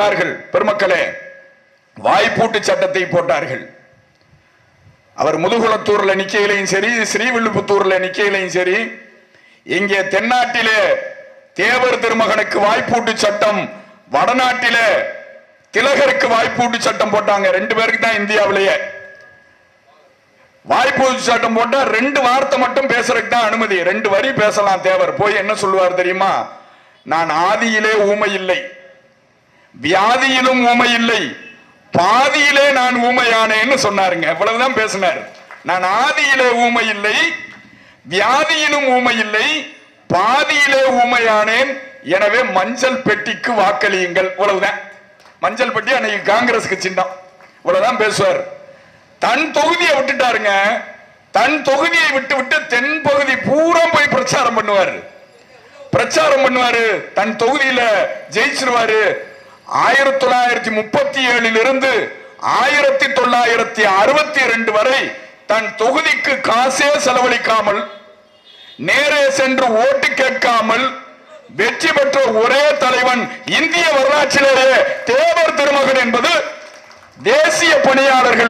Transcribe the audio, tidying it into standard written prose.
போட்டார்கள். பெருமக்களே, வாய்ப்பூட்டு சட்டத்தை போட்டார்கள். அவர் முதுகுளத்தூர்ல நிக்கையிலையும் சரி, ஸ்ரீவில்லிபுத்தூர்ல நிக்கையிலையும் சரி, இங்கே தென்னாட்டிலே தேவர் திருமகனுக்கு வாய்ப்பூட்டு சட்டம், வடநாட்டிலே திலகருக்கு வாய்ப்பூட்டு சட்டம் போட்டாங்க. 2 பேருக்கு தான் இந்தியாவிலேயே வாய்ப்பூட்டு சட்டம் போட்டா 2 வார்த்தை மட்டும் பேசுறதுக்கு தான் அனுமதி. 2 வரி பேசலாம். தேவர் போய் என்ன சொல்லுவார் தெரியுமா? நான் ஆதியிலே ஊமை இல்லை, வியாதியிலும் ஊமை இல்லை, பாதியிலே நான் ஊமையானேன்னு சொன்னாருங்க. இவ்வளவுதான் பேசினார். நான் ஆதியிலே ஊமை இல்லை, வியாதியிலும் ஊமை இல்லை, பாதியிலே ஊமையானேன், எனவே மஞ்சள் பெட்டிக்கு வாக்களியுங்கள். இவ்வளவுதான். மஞ்சள் பெட்டி அன்னைக்கு காங்கிரஸுக்கு சின்னம். இவ்வளவுதான் பேசுவார். தன் தொகுதியை விட்டுட்டாருங்க. தன் தொகுதியை விட்டு விட்டு தென் பகுதி பூரா போய் பிரச்சாரம் பண்ணுவாரு. தன் தொகுதியில ஜெயிச்சிருவாரு. 1937 இருந்து 1962 வரை தன் தொகுதிக்கு காசே செலவழிக்காமல், நேரே சென்று ஓட்டு கேட்காமல் வெற்றி பெற்ற ஒரே தலைவன் இந்திய வரலாற்றிலேயே தேவர் திருமகன் என்பது தேசிய பணியாளர்கள்